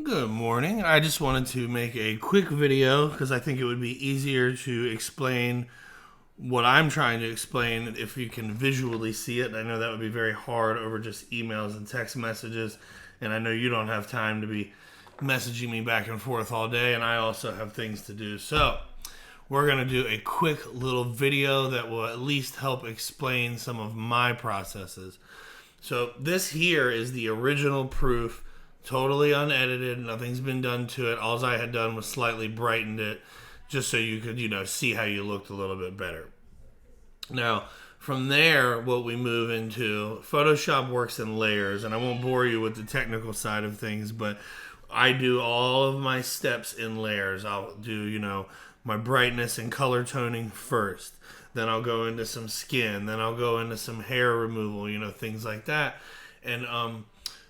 Good morning. I just wanted to make a quick video because I think it would be easier to explain what I'm trying to explain if you can visually see it. I know that would be very hard over just emails and text messages, and I know you don't have time to be messaging me back and forth all day, and I also have things to do. So, we're going to do a quick little video that will at least help explain some of my processes. So, this here is the original proof, totally unedited. Nothing's been done to it. All I had done was slightly brightened it just so you could, see how you looked a little bit better. Now, from there, what we move into, Photoshop works in layers, and I won't bore you with the technical side of things, but I do all of my steps in layers. I'll do, my brightness and color toning first. Then I'll go into some skin. Then I'll go into some hair removal, things like that. And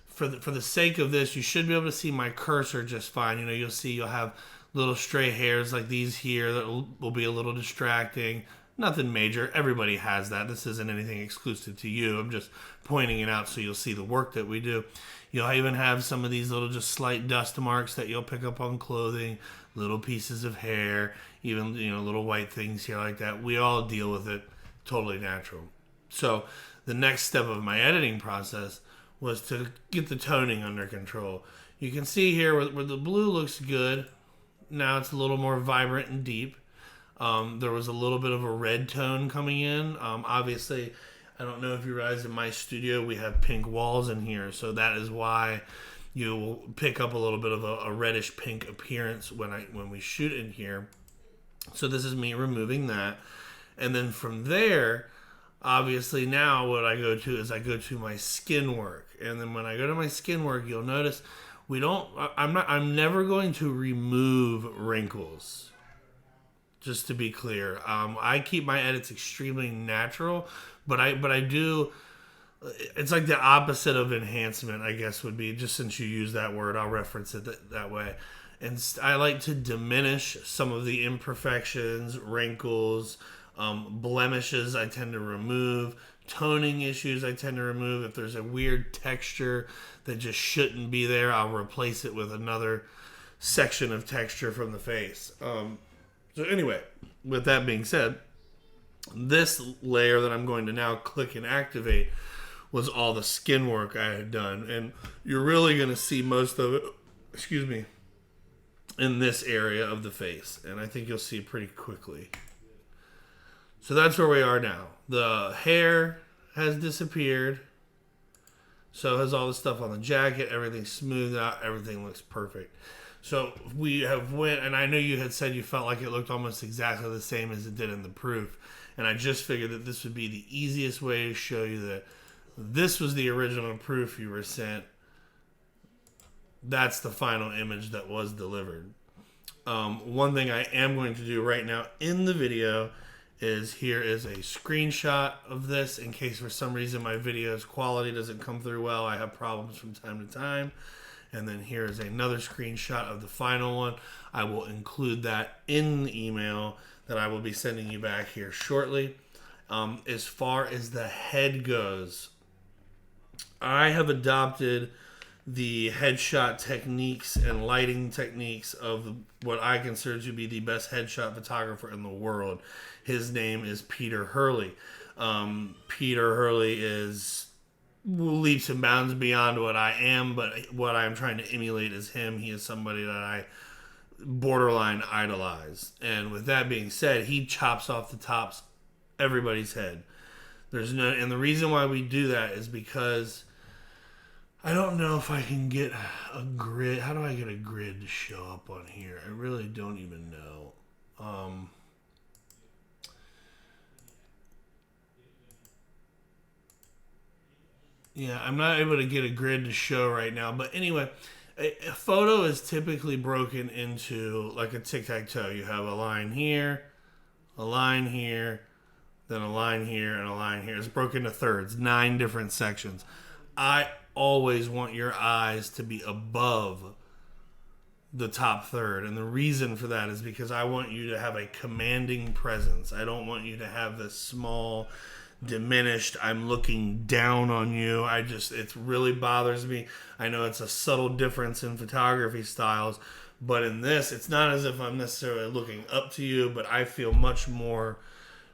for the sake of this, you should be able to see my cursor just fine. You'll have little stray hairs like these here that will be a little distracting. Nothing major. Everybody has that. This isn't anything exclusive to you. I'm just pointing it out so you'll see the work that we do. You'll even have some of these little just slight dust marks that you'll pick up on clothing, little pieces of hair, even little white things here like that. We all deal with it. Totally natural. So the next step of my editing process was to get the toning under control. You can see here where the blue looks good. Now it's a little more vibrant and deep. There was a little bit of a red tone coming in. Obviously, I don't know if you realize in my studio we have pink walls in here, so that is why you will pick up a little bit of a reddish pink appearance when we shoot in here. So this is me removing that, and then from there, obviously now what I go to is I go to my skin work, and then when I go to my skin work, you'll notice I'm never going to remove wrinkles. Just to be clear, I keep my edits extremely natural, but I do. It's like the opposite of enhancement, I guess, would be, just since you use that word, I'll reference it that way. And I like to diminish some of the imperfections, wrinkles, blemishes. I tend to remove toning issues. I tend to remove if there's a weird texture that just shouldn't be there. I'll replace it with another section of texture from the face. So anyway, with that being said, this layer that I'm going to now click and activate was all the skin work I had done. And you're really going to see most of it, in this area of the face. And I think you'll see pretty quickly. So that's where we are now. The hair has disappeared. So has all the stuff on the jacket. Everything's smoothed out. Everything looks perfect. So we have and I know you had said you felt like it looked almost exactly the same as it did in the proof. And I just figured that this would be the easiest way to show you that this was the original proof you were sent. That's the final image that was delivered. One thing I am going to do right now in the video is here is a screenshot of this in case for some reason my video's quality doesn't come through well. I have problems from time to time. And then here is another screenshot of the final one. I will include that in the email that I will be sending you back here shortly. As far as the head goes, I have adopted the headshot techniques and lighting techniques of what I consider to be the best headshot photographer in the world. His name is Peter Hurley. Peter Hurley is leaps and bounds beyond what I am, but what I'm trying to emulate is him. He is somebody that I borderline idolize. And with that being said, he chops off the tops everybody's head. And the reason why we do that is because I don't know if I can get a grid. How do I get a grid to show up on here? I really don't even know. Yeah, I'm not able to get a grid to show right now. But anyway, a photo is typically broken into like a tic-tac-toe. You have a line here, a line here, then a line here, and a line here. It's broken into thirds, 9 different sections. I always want your eyes to be above the top third. And the reason for that is because I want you to have a commanding presence. I don't want you to have this small, diminished. I'm looking down on you. It really bothers me. I know it's a subtle difference in photography styles, but in this, it's not as if I'm necessarily looking up to you, but I feel much more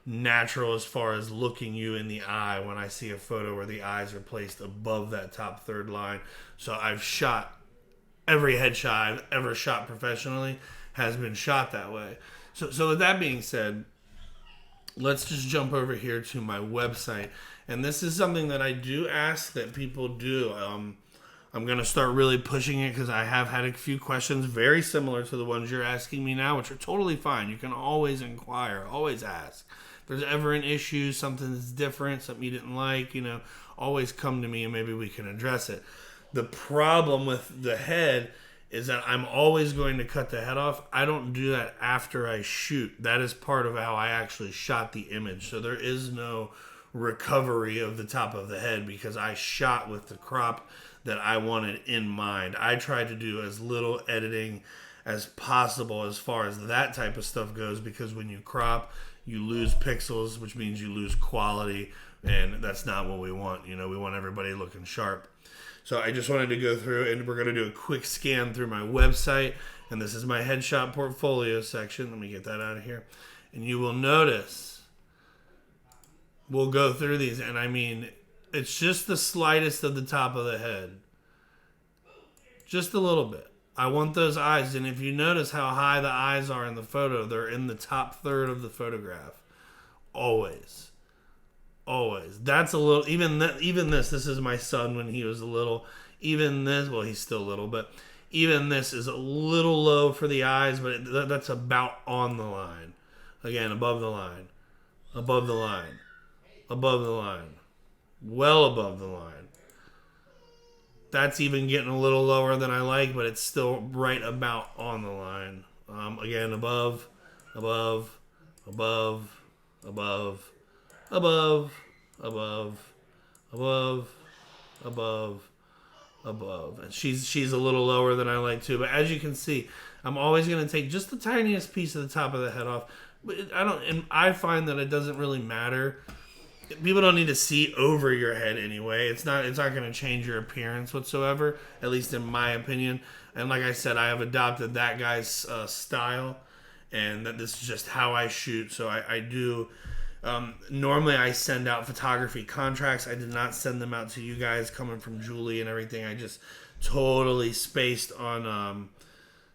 natural as far as looking you in the eye when I see a photo where the eyes are placed above that top third line. So I've shot every headshot I've ever shot professionally has been shot that way. So with that being said, let's just jump over here to my website. And this is something that I do ask that people do. I'm going to start really pushing it because I have had a few questions very similar to the ones you're asking me now, which are totally fine. You can always inquire, always ask. If there's ever an issue, something that's different, something you didn't like, always come to me and maybe we can address it. The problem with the head is that I'm always going to cut the head off. I don't do that after I shoot. That is part of how I actually shot the image. So there is no recovery of the top of the head because I shot with the crop that I wanted in mind. I tried to do as little editing as possible as far as that type of stuff goes, because when you crop, you lose pixels, which means you lose quality, and that's not what we want. We want everybody looking sharp. So I just wanted to go through, and we're going to do a quick scan through my website, and this is my headshot portfolio section. Let me get that out of here. And you will notice, we'll go through these, and I mean, it's just the slightest of the top of the head. Just a little bit. I want those eyes, and if you notice how high the eyes are in the photo, they're in the top third of the photograph. Always. Always. That's a little, even this is my son when he was little. Even this, well, he's still little, but even this is a little low for the eyes, but that's about on the line. Again, above the line. Above the line. Above the line. Well above the line. That's even getting a little lower than I like, but it's still right about on the line. Again, above, above, above, above, above, above, above, above, above. And she's a little lower than I like too. But as you can see, I'm always going to take just the tiniest piece of the top of the head off. But I find that it doesn't really matter. People don't need to see over your head anyway. It's not going to change your appearance whatsoever, at least in my opinion. And like I said, I have adopted that guy's style, and that this is just how I shoot. So I do. Normally I send out photography contracts. I did not send them out to you guys coming from Julie and everything. I just totally spaced on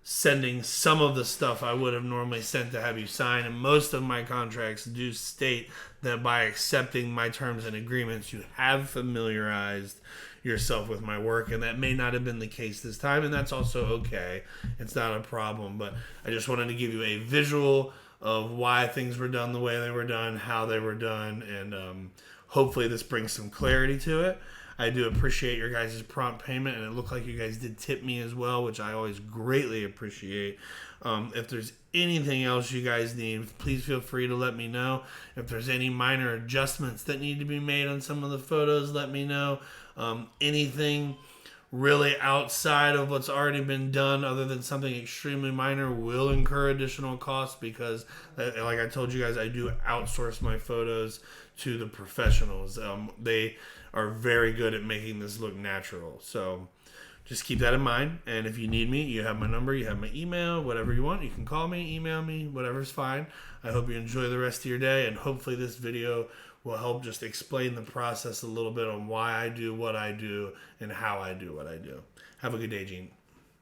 sending some of the stuff I would have normally sent to have you sign. And most of my contracts do state that by accepting my terms and agreements, you have familiarized yourself with my work, and that may not have been the case this time, and that's also okay. It's not a problem, but I just wanted to give you a visual of why things were done the way they were done, how they were done, and hopefully this brings some clarity to it. I do appreciate your guys' prompt payment, and it looked like you guys did tip me as well, which I always greatly appreciate. If there's anything else you guys need, please feel free to let me know. If there's any minor adjustments that need to be made on some of the photos, let me know. Anything really outside of what's already been done, other than something extremely minor, will incur additional costs because, like I told you guys, I do outsource my photos to the professionals. They are very good at making this look natural. So just keep that in mind. And if you need me, you have my number, you have my email, whatever you want. You can call me, email me, whatever's fine. I hope you enjoy the rest of your day, and hopefully this video will help just explain the process a little bit on why I do what I do and how I do what I do. Have a good day, Gene.